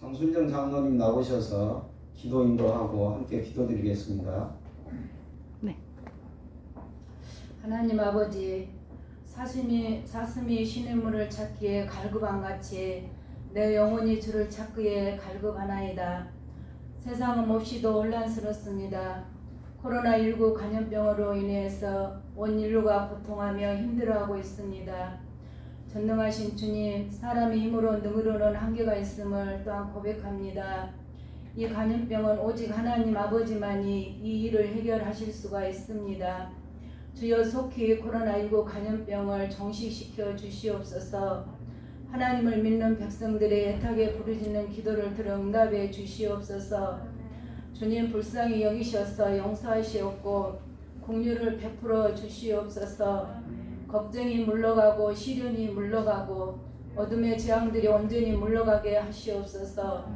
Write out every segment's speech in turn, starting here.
장순정 장로님 나오셔서 기도 인도하고 함께 기도드리겠습니다. 네. 하나님 아버지, 사슴이 신의 물을 찾기에 갈급한같이 내 영혼이 주를 찾기에 갈급하나이다. 세상은 몹시도 혼란스럽습니다. 코로나19 감염병으로 인해서 온 인류가 고통하며 힘들어하고 있습니다. 전능하신 주님, 사람의 힘으로 능으로는 한계가 있음을 또한 고백합니다. 이 감염병은 오직 하나님 아버지만이 이 일을 해결하실 수가 있습니다. 주여 속히 코로나19 감염병을 종식시켜 주시옵소서. 하나님을 믿는 백성들의 애타게 부르짖는 기도를 들어 응답해 주시옵소서. 주님 불쌍히 여기셔서 용서하시옵고 긍휼을 베풀어 주시옵소서. 걱정이 물러가고 시련이 물러가고 어둠의 재앙들이 온전히 물러가게 하시옵소서.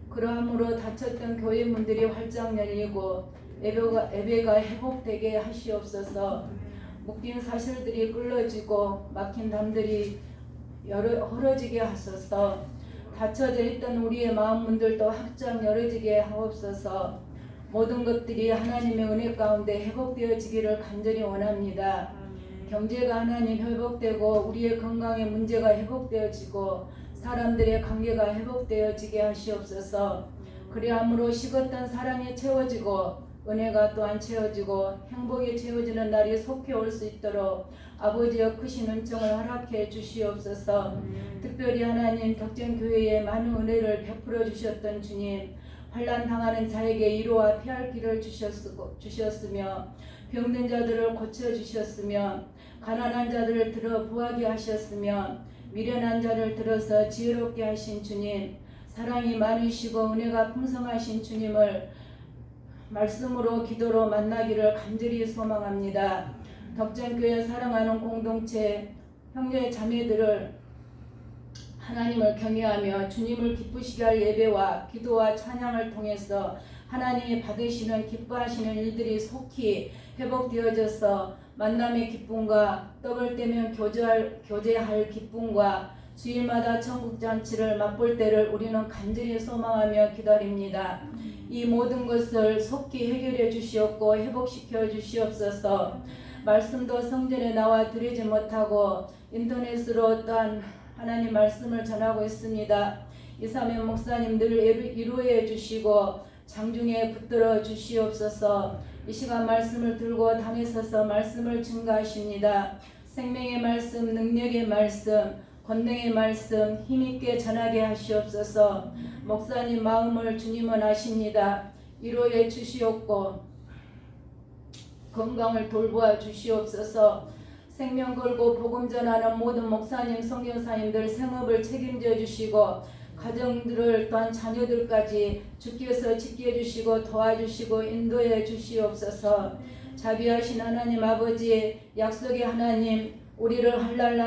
그러함으로 닫혔던 교회 문들이 활짝 열리고 예배가 회복되게 하시옵소서. 묶인 사슬들이 끌어지고 막힌 담들이 헐어지게 하소서. 닫혀져 있던 우리의 마음 문들도 확장 열어지게 하옵소서. 모든 것들이 하나님의 은혜 가운데 회복되어지기를 간절히 원합니다. 경제가 하나님 회복되고 우리의 건강의 문제가 회복되어지고 사람들의 관계가 회복되어지게 하시옵소서. 그리함으로 식었던 사랑이 채워지고 은혜가 또한 채워지고 행복이 채워지는 날이 속히 올 수 있도록 아버지의 크신 은총을 허락해 주시옵소서. 특별히 하나님 덕전교회에 많은 은혜를 베풀어 주셨던 주님, 환난 당하는 자에게 위로와 피할 길을 주셨으며 병든 자들을 고쳐주셨으며 가난한 자들을 들어 부하게 하셨으며 미련한 자를 들어서 지혜롭게 하신 주님, 사랑이 많으시고 은혜가 풍성하신 주님을 말씀으로 기도로 만나기를 간절히 소망합니다. 덕전교회 사랑하는 공동체 형제 자매들을 하나님을 경외하며 주님을 기쁘시게 할 예배와 기도와 찬양을 통해서 하나님이 받으시는 기뻐하시는 일들이 속히 회복되어져서 만남의 기쁨과 떡을 떼면 교제할 기쁨과 주일마다 천국잔치를 맛볼 때를 우리는 간절히 소망하며 기다립니다. 이 모든 것을 속히 해결해 주시옵고 회복시켜 주시옵소서. 말씀도 성전에 나와 드리지 못하고 인터넷으로 또한 하나님 말씀을 전하고 있습니다. 이사면 목사님 늘 위로해 주시고 장중에 붙들어 주시옵소서. 이 시간 말씀을 들고 담에 서서 말씀을 증거하십니다. 생명의 말씀, 능력의 말씀, 권능의 말씀 힘있게 전하게 하시옵소서. 목사님 마음을 주님은 아십니다. 위로해 주시옵고 건강을 돌보아 주시옵소서. 생명 걸고 복음 전하는 모든 목사님, 선교사님들 생업을 책임져 주시고 가정들을 또한 자녀들까지 주께서 지켜주시고 도와주시고 인도해 주시옵소서. 자비하신 하나님 아버지, 약속의 하나님, 우리를 환난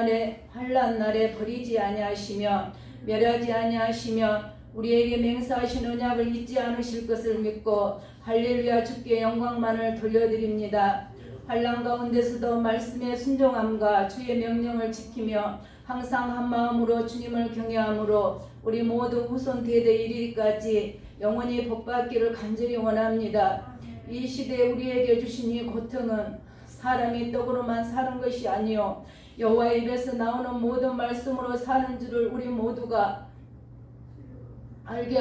날에 버리지 아니하시며 멸하지 아니하시며 우리에게 맹세하신 언약을 잊지 않으실 것을 믿고 할렐루야 주께 영광만을 돌려드립니다. 환난 가운데서도 말씀의 순종함과 주의 명령을 지키며 항상 한마음으로 주님을 경외함으로 우리 모두 후손 대대 이르기까지 영원히 복받기를 간절히 원합니다. 이 시대에 우리에게 주신 이 고통은 사람이 떡으로만 사는 것이 아니요 여호와의 입에서 나오는 모든 말씀으로 사는 줄을 우리 모두가 알게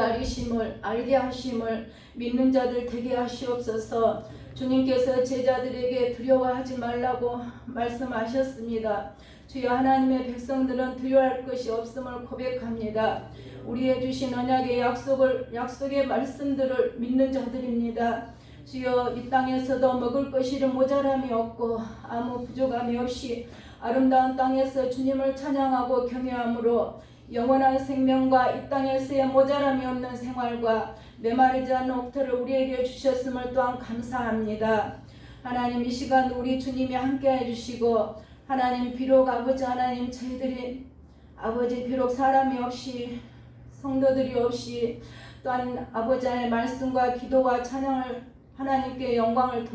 하심을 믿는 자들 되게 하시옵소서. 주님께서 제자들에게 두려워하지 말라고 말씀하셨습니다. 주여, 하나님의 백성들은 두려워할 것이 없음을 고백합니다. 우리의 주신 언약의 약속의 말씀들을 믿는 자들입니다. 주여, 이 땅에서도 먹을 것이 모자람이 없고 아무 부족함이 없이 아름다운 땅에서 주님을 찬양하고 경외함으로 영원한 생명과 이 땅에서의 모자람이 없는 생활과 메마르지 않는 옥토를 우리에게 주셨음을 또한 감사합니다. 하나님, 이 시간 우리 주님이 함께해 주시고 하나님, 비록 아버지 하나님 저희들이 아버지 비록 사람이 없이 성도들이 없이 또한 아버지 안의 말씀과 기도와 찬양을 하나님께 영광을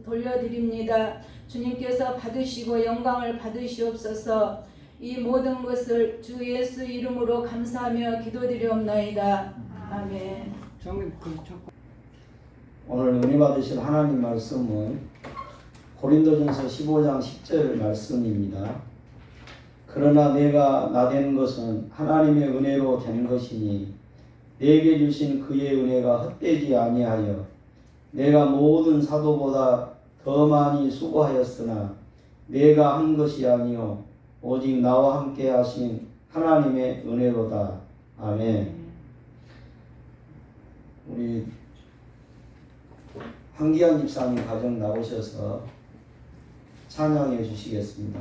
돌려드립니다. 주님께서 받으시고 영광을 받으시옵소서. 이 모든 것을 주 예수 이름으로 감사하며 기도드리옵나이다. 아멘. 오늘 은혜 받으실 하나님 말씀은 고린도전서 15장 10절 말씀입니다. 그러나 내가 나 된 것은 하나님의 은혜로 된 것이니 내게 주신 그의 은혜가 헛되지 아니하여 내가 모든 사도보다 더 많이 수고하였으나 내가 한 것이 아니요 오직 나와 함께 하신 하나님의 은혜로다. 아멘. 우리 황기환 집사님 가정 나오셔서 찬양해 주시겠습니다.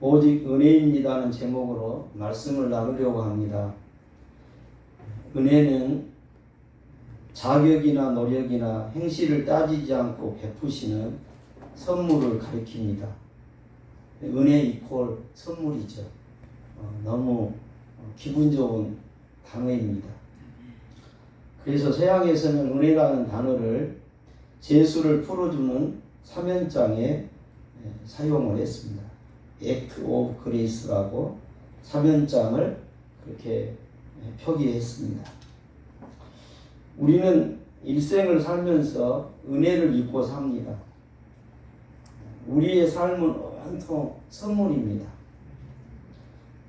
오직 은혜입니다는 제목으로 말씀을 나누려고 합니다. 은혜는 자격이나 노력이나 행실을 따지지 않고 베푸시는 선물을 가리킵니다. 은혜 이퀄 선물이죠. 너무 기분 좋은 단어입니다. 그래서 서양에서는 은혜라는 단어를 재수를 풀어주는 사면장에 사용을 했습니다. Act of Grace라고 사면장을 그렇게 표기했습니다. 우리는 일생을 살면서 은혜를 입고 삽니다. 우리의 삶은 온통 선물입니다.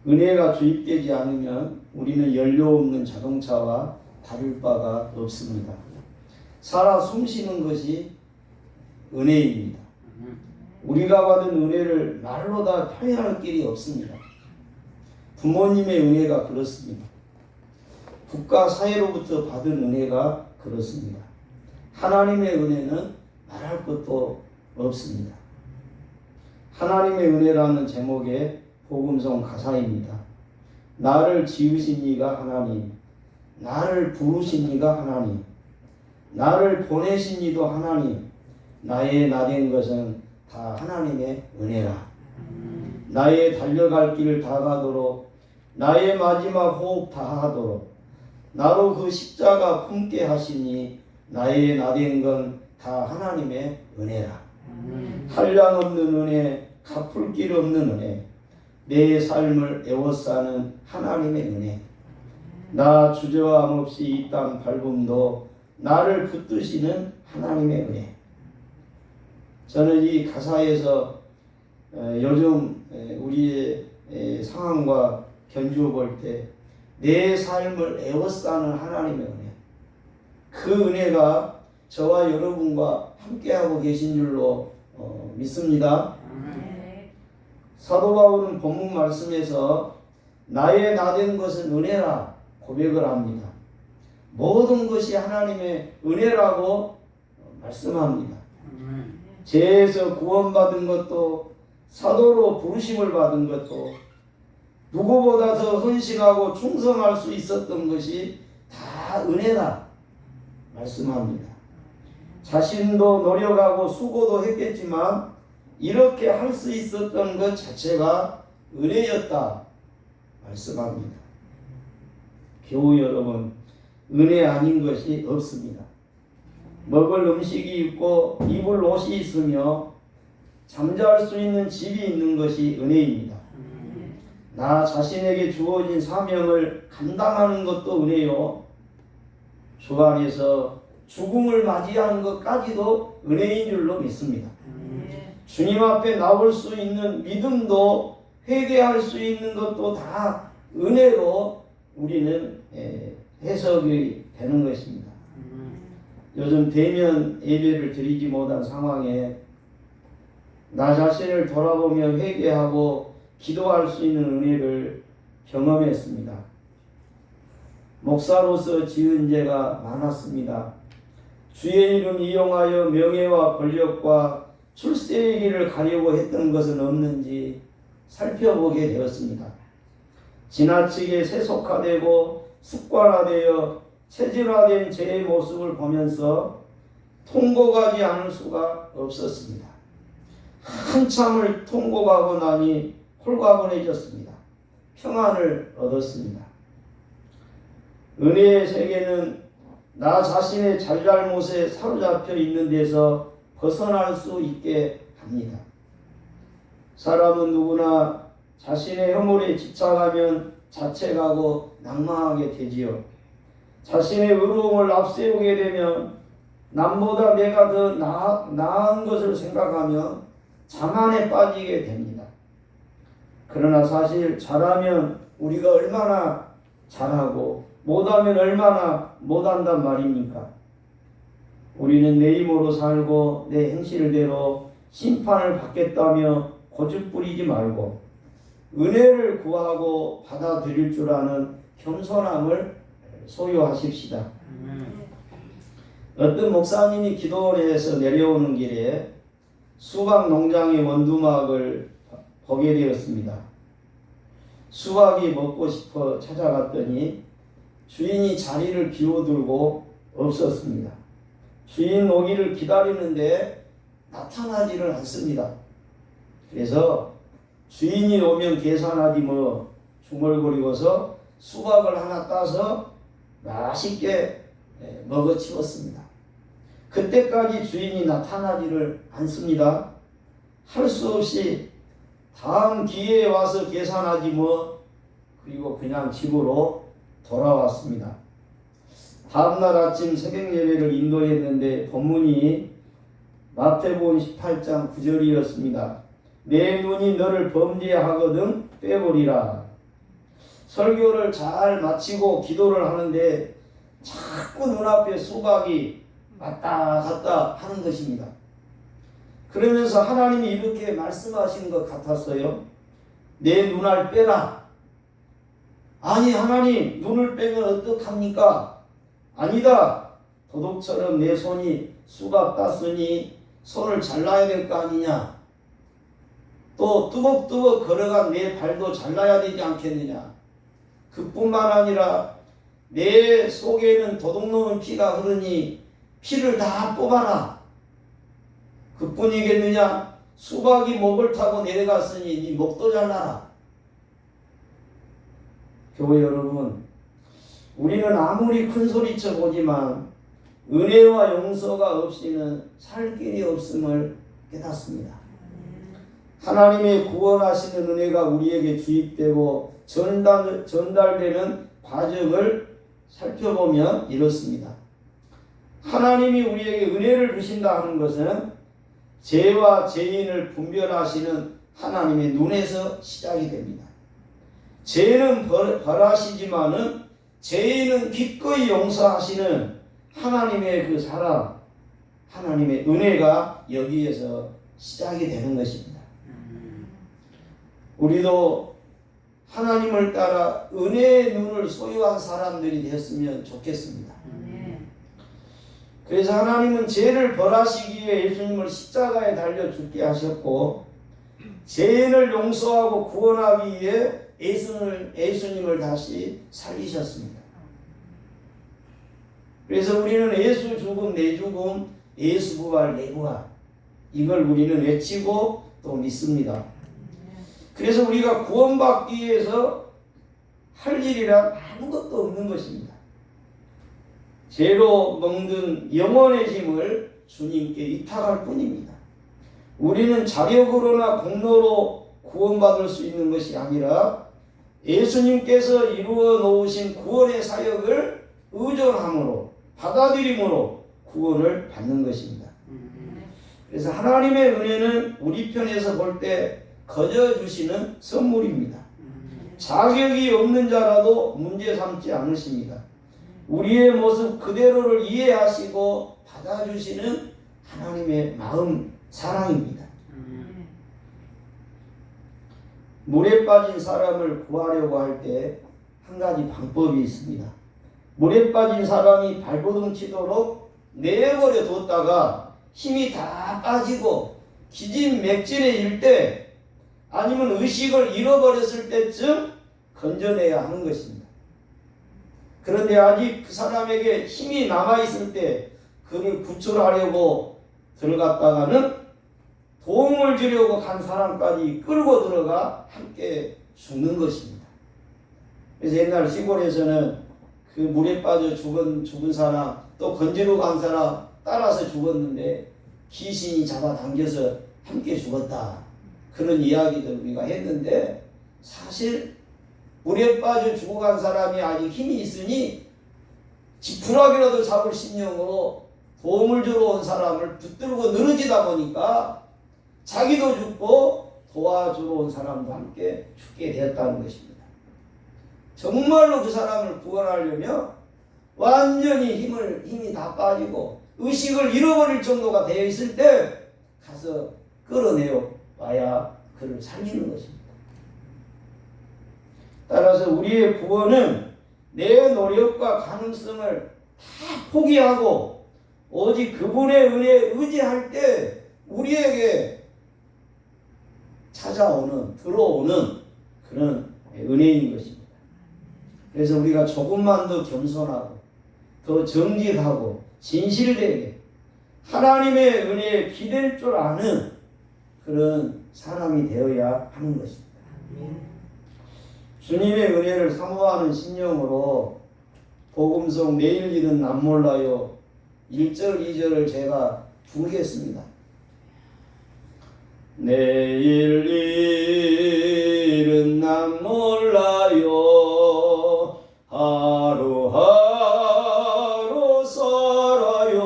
은혜가 주입되지 않으면 우리는 연료 없는 자동차와 다를 바가 없습니다. 살아 숨쉬는 것이 은혜입니다. 우리가 받은 은혜를 말로 다 표현할 길이 없습니다. 부모님의 은혜가 그렇습니다. 국가 사회로부터 받은 은혜가 그렇습니다. 하나님의 은혜는 말할 것도 없습니다. 하나님의 은혜라는 제목의 복음성 가사입니다. 나를 지으신 이가 하나님, 나를 부르신 이가 하나님, 나를 보내신 이도 하나님, 나의 나된 것은 다 하나님의 은혜라. 나의 달려갈 길 다가도록, 나의 마지막 호흡 다하도록 나로 그 십자가 품게 하시니 나의 나된 건 다 하나님의 은혜라. 한량없는 은혜, 갚을 길 없는 은혜, 내 삶을 애워싸는 하나님의 은혜, 나 주저함 없이 이 땅 밟음도 나를 붙드시는 하나님의 은혜. 저는 이 가사에서 요즘 우리의 상황과 견주어 볼 때 내 삶을 애워싸는 하나님의 은혜, 그 은혜가 저와 여러분과 함께하고 계신 줄로 믿습니다. 사도 바울은 본문 말씀에서 나의 나된 것은 은혜라 고백을 합니다. 모든 것이 하나님의 은혜라고 말씀합니다. 죄에서 구원받은 것도, 사도로 부르심을 받은 것도, 누구보다 더 헌신하고 충성할 수 있었던 것이 다 은혜다 말씀합니다. 자신도 노력하고 수고도 했겠지만 이렇게 할 수 있었던 것 자체가 은혜였다 말씀합니다. 교우 여러분, 은혜 아닌 것이 없습니다. 먹을 음식이 있고 입을 옷이 있으며 잠잘 수 있는 집이 있는 것이 은혜입니다. 나 자신에게 주어진 사명을 감당하는 것도 은혜요, 주 안에서 죽음을 맞이하는 것까지도 은혜인 줄로 믿습니다. 주님 앞에 나올 수 있는 믿음도, 회개할 수 있는 것도 다 은혜로 우리는 해석이 되는 것입니다. 요즘 대면 예배를 드리지 못한 상황에 나 자신을 돌아보며 회개하고 기도할 수 있는 은혜를 경험했습니다. 목사로서 지은 죄가 많았습니다. 주의 이름 이용하여 명예와 권력과 출세의 길을 가려고 했던 것은 없는지 살펴보게 되었습니다. 지나치게 세속화되고 습관화되어 체질화된 제 모습을 보면서 통곡하지 않을 수가 없었습니다. 한참을 통곡하고 나니 홀가분해졌습니다. 평안을 얻었습니다. 은혜의 세계는 나 자신의 잘잘못에 사로잡혀 있는 데서 벗어날 수 있게 합니다. 사람은 누구나 자신의 허물에 집착하면 자책하고 낭망하게 되지요. 자신의 의로움을 앞세우게 되면 남보다 내가 더 나은 것을 생각하며 자만에 빠지게 됩니다. 그러나 사실 잘하면 우리가 얼마나 잘하고 못하면 얼마나 못한단 말입니까? 우리는 내 힘으로 살고 내 행실대로 심판을 받겠다며 고집부리지 말고 은혜를 구하고 받아들일 줄 아는 겸손함을 소유하십시다. 어떤 목사님이 기도원에서 내려오는 길에 수박 농장의 원두막을 보게 되었습니다. 수박이 먹고 싶어 찾아갔더니 주인이 자리를 비워두고 없었습니다. 주인 오기를 기다리는데 나타나지를 않습니다. 그래서 주인이 오면 계산하지 뭐 중얼거리고서 수박을 하나 따서 맛있게 먹어치웠습니다. 그때까지 주인이 나타나지를 않습니다. 할 수 없이 다음 기회에 와서 계산하지 뭐, 그리고 그냥 집으로 돌아왔습니다. 다음날 아침 새벽 예배를 인도했는데 본문이 마태복음 18장 9절이었습니다. 내 눈이 너를 범죄하거든 빼버리라. 설교를 잘 마치고 기도를 하는데 자꾸 눈앞에 수박이 왔다 갔다 하는 것입니다. 그러면서 하나님이 이렇게 말씀하신 것 같았어요. 내 눈알 빼라. 아니 하나님, 눈을 빼면 어떡합니까? 아니다. 도둑처럼 내 손이 수박 땄으니 손을 잘라야 될 거 아니냐. 또 뚜벅뚜벅 걸어간 내 발도 잘라야 되지 않겠느냐. 그뿐만 아니라 내 속에는 도둑놈의 피가 흐르니 피를 다 뽑아라. 그뿐이겠느냐. 수박이 목을 타고 내려갔으니 네 목도 잘라라. 교회 여러분, 우리는 아무리 큰 소리쳐 보지만 은혜와 용서가 없이는 살 길이 없음을 깨닫습니다. 하나님의 구원하시는 은혜가 우리에게 주입되고 전달되는 과정을 살펴보면 이렇습니다. 하나님이 우리에게 은혜를 주신다 하는 것은 죄와 죄인을 분별하시는 하나님의 눈에서 시작이 됩니다. 죄는 벌하시지만은 죄인은 기꺼이 용서하시는 하나님의 그 사랑, 하나님의 은혜가 여기에서 시작이 되는 것입니다. 우리도 하나님을 따라 은혜의 눈을 소유한 사람들이 되었으면 좋겠습니다. 그래서 하나님은 죄를 벌하시기 위해 예수님을 십자가에 달려 죽게 하셨고, 죄인을 용서하고 구원하기 위해 예수님을 다시 살리셨습니다. 그래서 우리는 예수 죽음 내 죽음, 예수 부활 내 부활, 이걸 우리는 외치고 또 믿습니다. 그래서 우리가 구원받기 위해서 할 일이란 아무것도 없는 것입니다. 죄로 먹는 영혼의 힘을 주님께 위탁할 뿐입니다. 우리는 자력으로나 공로로 구원받을 수 있는 것이 아니라 예수님께서 이루어 놓으신 구원의 사역을 의존함으로, 받아들임으로 구원을 받는 것입니다. 그래서 하나님의 은혜는 우리 편에서 볼 때 거저 주시는 선물입니다. 자격이 없는 자라도 문제 삼지 않으십니다. 우리의 모습 그대로를 이해하시고 받아주시는 하나님의 마음, 사랑입니다. 물에 빠진 사람을 구하려고 할 때 한 가지 방법이 있습니다. 물에 빠진 사람이 발버둥 치도록 내버려 뒀다가 힘이 다 빠지고 기진맥진해질 때, 아니면 의식을 잃어버렸을 때쯤 건져내야 하는 것입니다. 그런데 아직 그 사람에게 힘이 남아있을 때 그를 구출하려고 들어갔다가는 도움을 주려고 간 사람까지 끌고 들어가 함께 죽는 것입니다. 그래서 옛날 시골에서는 그 물에 빠져 죽은 사람, 또 건지러 간 사람 따라서 죽었는데 귀신이 잡아당겨서 함께 죽었다, 그런 이야기들 우리가 했는데, 사실 물에 빠져 죽어간 사람이 아직 힘이 있으니 지푸라기라도 잡을 심령으로 도움을 주러 온 사람을 붙들고 늘어지다 보니까 자기도 죽고 도와주러 온 사람도 함께 죽게 되었다는 것입니다. 정말로 그 사람을 구원하려면 완전히 힘이 다 빠지고 의식을 잃어버릴 정도가 되어 있을 때 가서 끌어내어 와야 그를 살리는 것입니다. 따라서 우리의 구원은 내 노력과 가능성을 다 포기하고 오직 그분의 은혜에 의지할 때 우리에게 들어오는 그런 은혜인 것입니다. 그래서 우리가 조금만 더 겸손하고 더 정직하고 진실되게 하나님의 은혜에 기댈 줄 아는 그런 사람이 되어야 하는 것입니다. 주님의 은혜를 사모하는 심령으로 복음송 내일 일은 남 몰라요 1절 2절을 제가 부르겠습니다. 내일 일은 남 몰라요 하루하루 살아요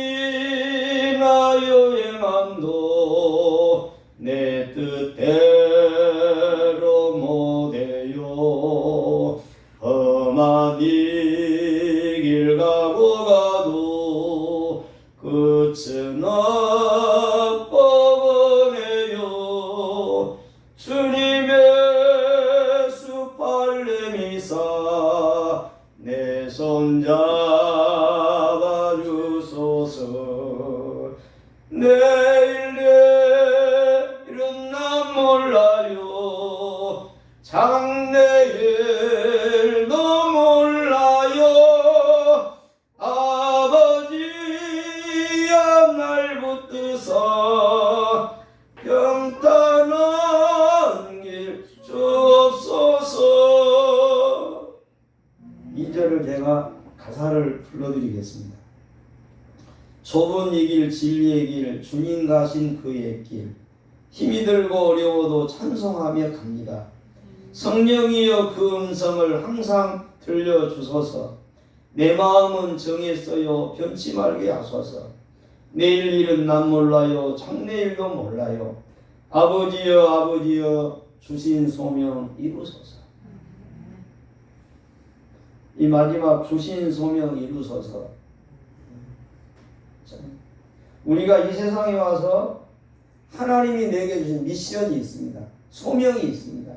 불행이나 여행함도 내 뜻대로 못해요 험한 이 길 가고 가도 끝은 뻔해요 주님의 수팔렘이사 내 손 잡아주소서 내일은 난 몰라요 장래일도 몰라요 아버지야 날 붙드사 평탄한 길 주옵소서. 2절을 제가 가사를 불러드리겠습니다. 좁은 이 길 진리의 길 주님 가신 그의 길 힘이 들고 어려워도 찬송하며 갑니다. 성령이여 그 음성을 항상 들려주소서. 내 마음은 정했어요 변치 말게 하소서. 내일 일은 난 몰라요 장래일도 몰라요 아버지여 아버지여 주신 소명 이루소서. 이 마지막 주신 소명 이루소서. 우리가 이 세상에 와서 하나님이 내게 주신 미션이 있습니다. 소명이 있습니다.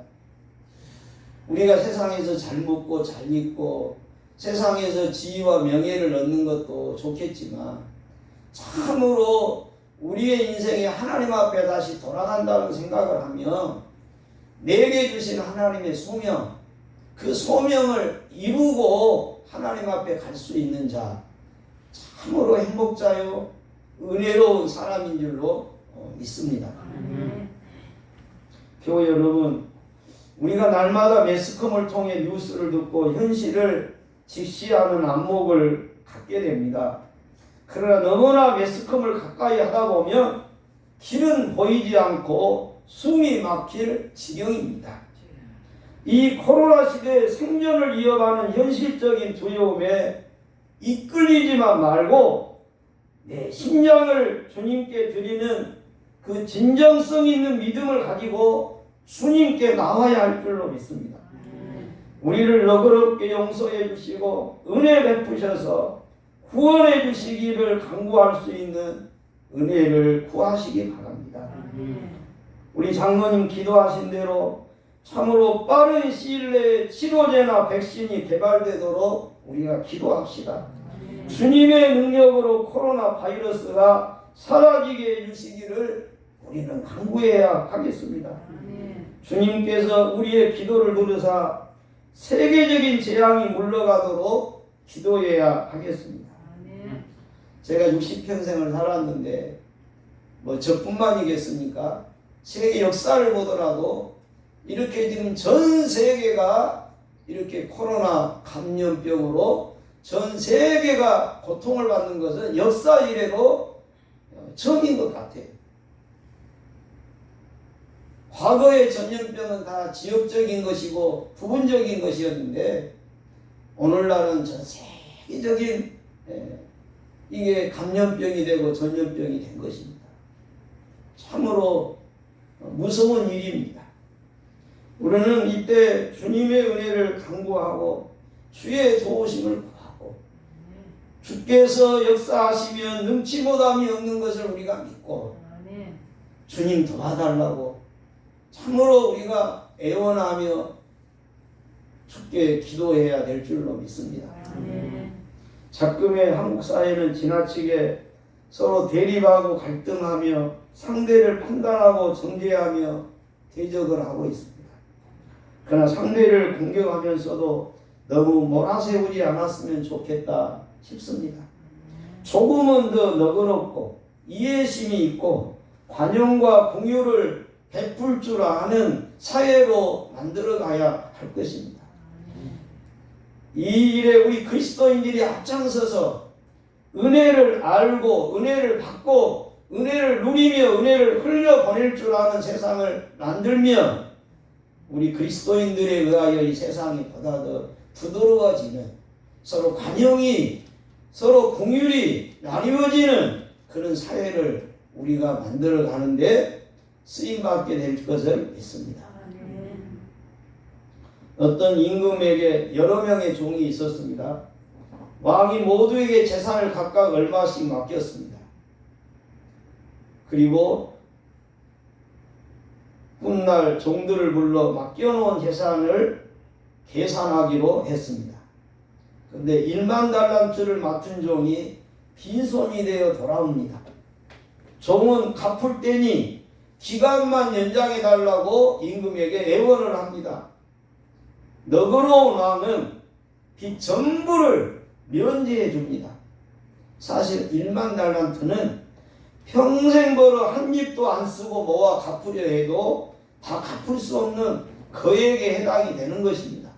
우리가 세상에서 잘 먹고 잘 입고 세상에서 지위와 명예를 얻는 것도 좋겠지만 참으로 우리의 인생이 하나님 앞에 다시 돌아간다는 생각을 하면 내게 주신 하나님의 소명 그 소명을 이루고 하나님 앞에 갈 수 있는 자 참으로 행복자요 은혜로운 사람인 줄로 믿습니다. 교회 여러분 우리가 날마다 매스컴을 통해 뉴스를 듣고 현실을 직시하는 안목을 갖게 됩니다. 그러나 너무나 매스컴을 가까이 하다 보면 길은 보이지 않고 숨이 막힐 지경입니다. 이 코로나 시대에 생존을 이어가는 현실적인 두려움에 이끌리지만 말고 내 심령을 주님께 드리는 그 진정성 있는 믿음을 가지고 주님께 나와야 할 줄로 믿습니다. 우리를 너그럽게 용서해 주시고 은혜 베푸셔서 구원해 주시기를 간구할 수 있는 은혜를 구하시기 바랍니다. 우리 장로님 기도하신 대로 참으로 빠른 시일 내에 치료제나 백신이 개발되도록 우리가 기도합시다. 주님의 능력으로 코로나 바이러스가 사라지게 해주시기를 우리는 간구해야 하겠습니다. 주님께서 우리의 기도를 들으사 세계적인 재앙이 물러가도록 기도해야 하겠습니다. 제가 60평생을 살았는데 뭐 저뿐만이겠습니까? 세계 역사를 보더라도 이렇게 지금 전 세계가 이렇게 코로나 감염병으로 전 세계가 고통을 받는 것은 역사 이래로 처음인 것 같아요. 과거의 전염병은 다 지역적인 것이고 부분적인 것이었는데 오늘날은 전 세계적인 이게 감염병이 되고 전염병이 된 것입니다. 참으로 무서운 일입니다. 우리는 이때 주님의 은혜를 간구하고 주의 도우심을 구하고 주께서 역사하시면 능치 못함이 없는 것을 우리가 믿고 주님 도와달라고 참으로 우리가 애원하며 주께 기도해야 될 줄로 믿습니다. 작금의 한국 사회는 지나치게 서로 대립하고 갈등하며 상대를 판단하고 정죄하며 대적을 하고 있습니다. 그러나 상대를 공격하면서도 너무 몰아세우지 않았으면 좋겠다 싶습니다. 조금은 더 너그럽고 이해심이 있고 관용과 공유를 베풀 줄 아는 사회로 만들어가야 할 것입니다. 이 일에 우리 그리스도인들이 앞장서서 은혜를 알고 은혜를 받고 은혜를 누리며 은혜를 흘려보낼 줄 아는 세상을 만들며 우리 그리스도인들에 의하여 이 세상이 보다 더 부드러워지는, 서로 관용이, 서로 공율이 나뉘어지는 그런 사회를 우리가 만들어 가는데 쓰임받게 될 것을 믿습니다. 어떤 임금에게 여러 명의 종이 있었습니다. 왕이 모두에게 재산을 각각 얼마씩 맡겼습니다. 그리고 훗날 종들을 불러 맡겨놓은 재산을 계산하기로 했습니다. 그런데 1만 달란트를 맡은 종이 빈손이 되어 돌아옵니다. 종은 갚을 때니 기간만 연장해 달라고 임금에게 애원을 합니다. 너그러운 왕은 빚 전부를 면제해 줍니다. 사실 1만 달란트는 평생 벌어 한 입도 안 쓰고 모아 갚으려 해도 다 갚을 수 없는 거액에 해당이 되는 것입니다.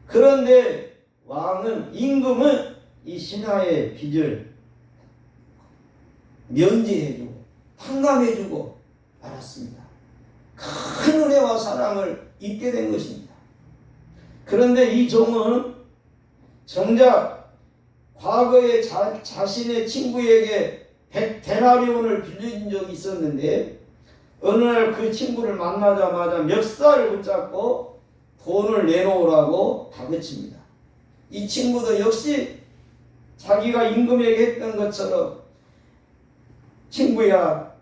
그런데 왕은, 임금은 이 신하의 빚을 면제해주고 탕감해주고 말았습니다. 큰 은혜와 사랑을 입게 된 것입니다. 그런데 이 종은 정작 과거에 자신의 친구에게 100데나리온을 빌린 적이 있었는데 어느 날 그 친구를 만나자마자 멱살을 붙잡고 돈을 내놓으라고 다그칩니다. 이 친구도 역시 자기가 임금에게 했던 것처럼 친구야,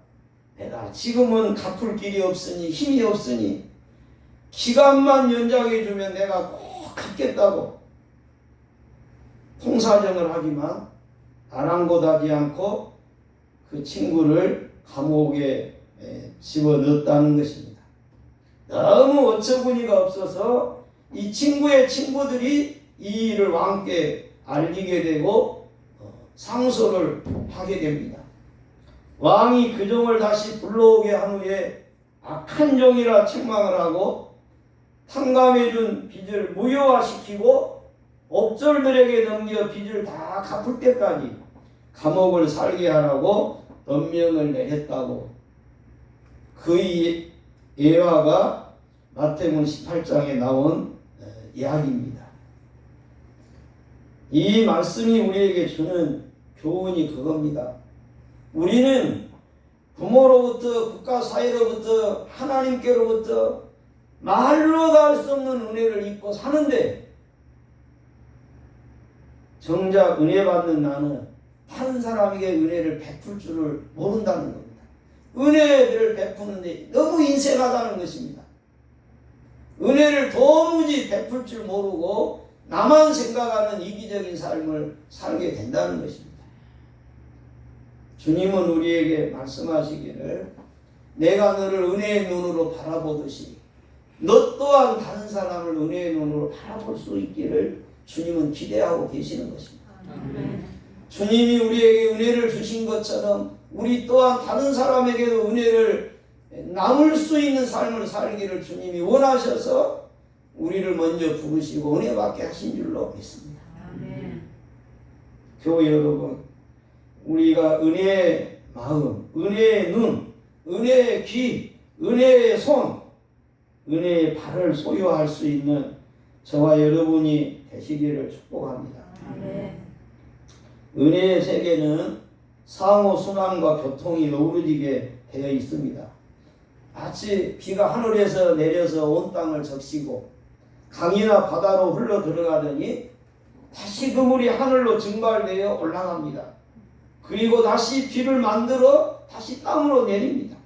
내가 지금은 갚을 길이 없으니 힘이 없으니 기간만 연장해 주면 내가 꼭 갚겠다고 통사정을 하지만 아랑곳하지 않고 그 친구를 감옥에 집어넣었다는 것입니다. 너무 어처구니가 없어서 이 친구의 친구들이 이 일을 왕께 알리게 되고 상소를 하게 됩니다. 왕이 그 종을 다시 불러오게 한 후에 악한 종이라 책망을 하고 탕감해준 빚을 무효화시키고 옥졸들에게 넘겨 빚을 다 갚을 때까지 감옥을 살게 하라고 엄명을 내렸다고. 그 예화가 마태복음 18장에 나온 이야기입니다. 이 말씀이 우리에게 주는 교훈이 그겁니다. 우리는 부모로부터, 국가 사회로부터, 하나님께로부터 말로 다 할 수 없는 은혜를 입고 사는데 정작 은혜 받는 나는 다른 사람에게 은혜를 베풀 줄을 모른다는 겁니다. 은혜를 베푸는데 너무 인색하다는 것입니다. 은혜를 도무지 베풀 줄 모르고 나만 생각하는 이기적인 삶을 살게 된다는 것입니다. 주님은 우리에게 말씀하시기를 내가 너를 은혜의 눈으로 바라보듯이 너 또한 다른 사람을 은혜의 눈으로 바라볼 수 있기를 주님은 기대하고 계시는 것입니다. 주님이 우리에게 은혜를 주신 것처럼 우리 또한 다른 사람에게도 은혜를 나눌 수 있는 삶을 살기를 주님이 원하셔서 우리를 먼저 부르시고 은혜 받게 하신 줄로 믿습니다. 교회 여러분, 우리가 은혜의 마음, 은혜의 눈, 은혜의 귀, 은혜의 손, 은혜의 발을 소유할 수 있는 저와 여러분이 되시기를 축복합니다. 은혜의 세계는 상호 순환과 교통이 어우러지게 되어 있습니다. 마치 비가 하늘에서 내려서 온 땅을 적시고 강이나 바다로 흘러 들어가더니 다시 그 물이 하늘로 증발되어 올라갑니다. 그리고 다시 비를 만들어 다시 땅으로 내립니다.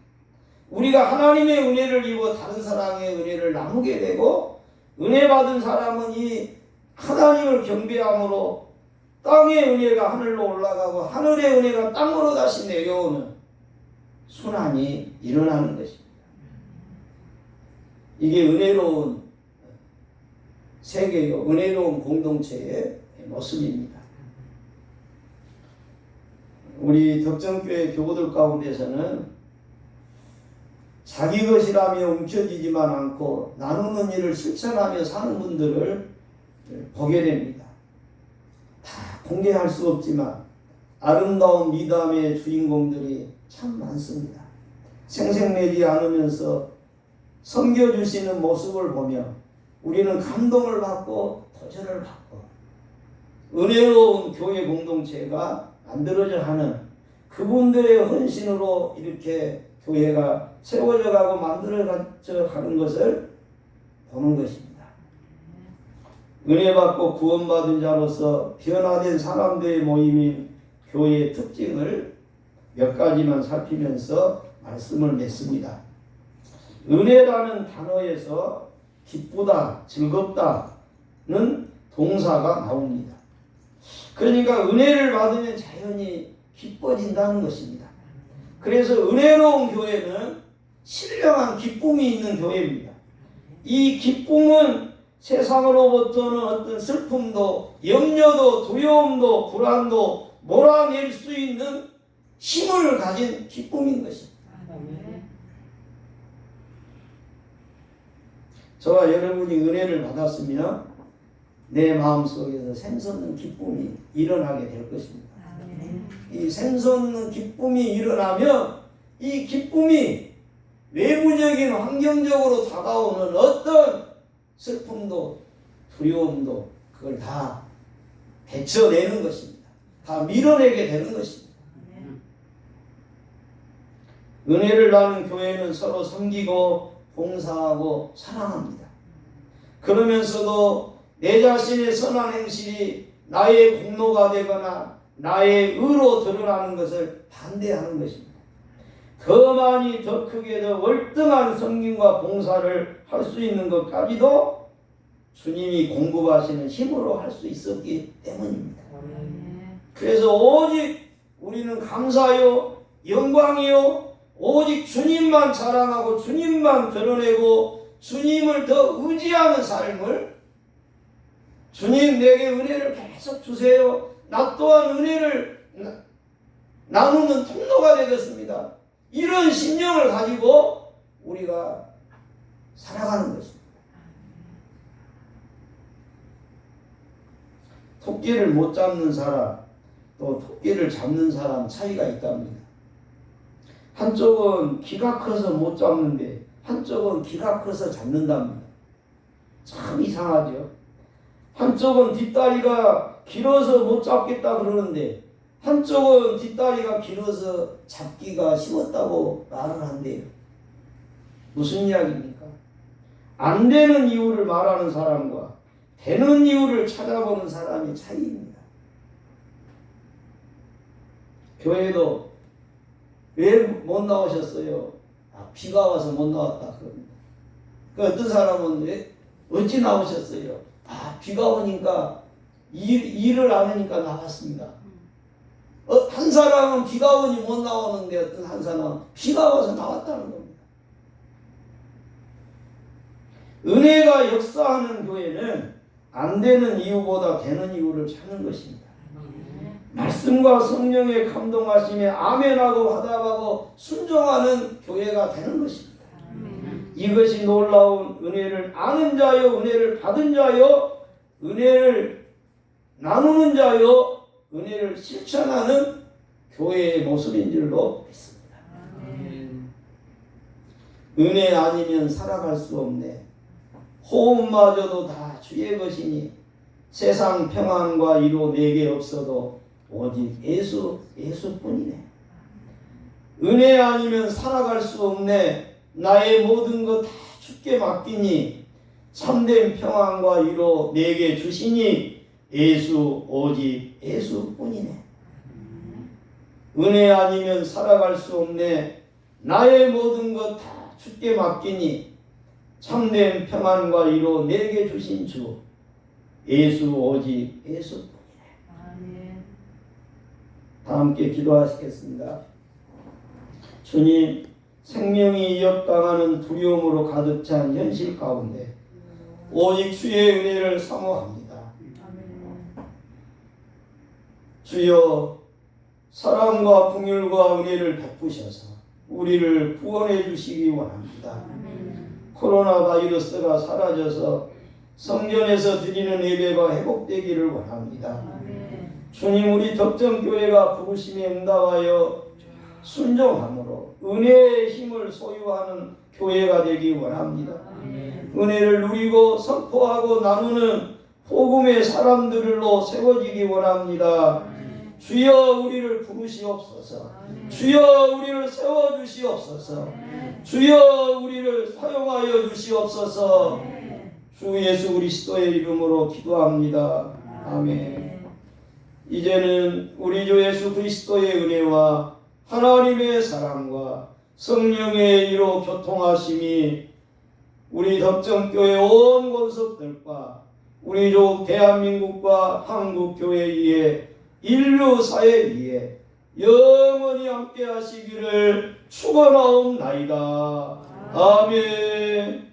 우리가 하나님의 은혜를 입어 다른 사람의 은혜를 나누게 되고 은혜 받은 사람은 이 하나님을 경배함으로 땅의 은혜가 하늘로 올라가고 하늘의 은혜가 땅으로 다시 내려오는 순환이 일어나는 것입니다. 이게 은혜로운 세계요, 은혜로운 공동체의 모습입니다. 우리 덕정교회 교우들 가운데서는 자기 것이라며 움켜쥐지만 않고 나누는 일을 실천하며 사는 분들을 보게 됩니다. 다 공개할 수 없지만 아름다운 미담의 주인공들이 참 많습니다. 생색내지 않으면서 섬겨주시는 모습을 보며 우리는 감동을 받고 도전을 받고 은혜로운 교회 공동체가 만들어져 하는 그분들의 헌신으로 이렇게 교회가 세워져 가고 만들어져 가는 것을 보는 것입니다. 은혜 받고 구원받은 자로서 변화된 사람들의 모임인 교회의 특징을 몇 가지만 살피면서 말씀을 맺습니다. 은혜라는 단어에서 기쁘다, 즐겁다는 동사가 나옵니다. 그러니까 은혜를 받으면 자연히 기뻐진다는 것입니다. 그래서 은혜로운 교회는 신령한 기쁨이 있는 교회입니다. 이 기쁨은 세상으로부터는 어떤 슬픔도, 염려도, 두려움도, 불안도 몰아낼 수 있는 힘을 가진 기쁨인 것입니다. 저와 여러분이 은혜를 받았으면 내 마음속에서 샘솟는 기쁨이 일어나게 될 것입니다. 이 샘솟는 기쁨이 일어나면 이 기쁨이 외부적인 환경적으로 다가오는 어떤 슬픔도 두려움도 그걸 다 데쳐내는 것입니다. 다 밀어내게 되는 것입니다. 은혜를 나눈 교회는 서로 섬기고 봉사하고 사랑합니다. 그러면서도 내 자신의 선한 행실이 나의 공로가 되거나 나의 의로 드러나는 것을 반대하는 것입니다. 더 많이, 더 크게, 더 월등한 섬김과 봉사를 할 수 있는 것까지도 주님이 공급하시는 힘으로 할 수 있었기 때문입니다. 그래서 오직 우리는 감사요, 영광이요, 오직 주님만 자랑하고 주님만 드러내고 주님을 더 의지하는 삶을, 주님 내게 은혜를 계속 주세요, 나 또한 은혜를 나누는 통로가 되겠습니다, 이런 신념을 가지고 우리가 살아가는 것입니다. 토끼를 못 잡는 사람, 또 토끼를 잡는 사람 차이가 있답니다. 한쪽은 기가 커서 못 잡는데 한쪽은 기가 커서 잡는답니다. 참 이상하죠. 한쪽은 뒷다리가 길어서 못 잡겠다 그러는데 한쪽은 뒷다리가 길어서 잡기가 쉬웠다고 말을 한대요. 무슨 이야기입니까? 안 되는 이유를 말하는 사람과 되는 이유를 찾아보는 사람의 차이입니다. 교회도 왜 못 나오셨어요? 비가 와서 못 나왔다 그럽니다. 그 어떤 사람은 왜 어찌 나오셨어요? 비가 오니까 일을 안 하니까 나왔습니다. 한 사람은 비가 오니 못 나오는데 어떤 한 사람은 비가 와서 나왔다는 겁니다. 은혜가 역사하는 교회는 안 되는 이유보다 되는 이유를 찾는 것입니다. 말씀과 성령의 감동하심에 아멘하고 화답하고 순종하는 교회가 되는 것입니다. 이것이 놀라운 은혜를 아는 자요, 은혜를 받은 자요, 은혜를 나누는 자요, 은혜를 실천하는 교회의 모습인 줄로 믿습니다. 은혜 아니면 살아갈 수 없네. 호흡마저도 다 주의 것이니 세상 평안과 위로 내게 없어도 오직 예수뿐이네. 은혜 아니면 살아갈 수 없네. 나의 모든 것 다 주께 맡기니 참된 평안과 위로 내게 주시니 예수, 오직 예수뿐이네. 은혜 아니면 살아갈 수 없네. 나의 모든 것 다 주께 맡기니 참된 평안과 위로 내게 주신 주 예수, 오직 예수뿐이네. 다 함께 기도하시겠습니다. 주님, 생명이 위협당하는 두려움으로 가득 찬 현실 가운데 오직 주의 은혜를 사모합니다. 주여, 사랑과 긍휼과 은혜를 베푸셔서 우리를 구원해 주시기 원합니다. 코로나 바이러스가 사라져서 성전에서 드리는 예배가 회복되기를 원합니다. 주님, 우리 덕정교회가 부르심에 응답하여 순종함으로 은혜의 힘을 소유하는 교회가 되기 원합니다. 은혜를 누리고 선포하고 나누는 복음의 사람들로 세워지기 원합니다. 주여 우리를 부르시옵소서. 주여 우리를 세워주시옵소서. 주여 우리를 사용하여 주시옵소서. 주 예수 그리스도의 이름으로 기도합니다. 아멘. 이제는 우리 주 예수 그리스도의 은혜와 하나님의 사랑과 성령의 이로 교통하심이 우리 덕정교회 온 권속들과 우리 주 대한민국과 한국교회에 인류사회 위에 영원히 함께 하시기를 축원하옵나이다. 아멘.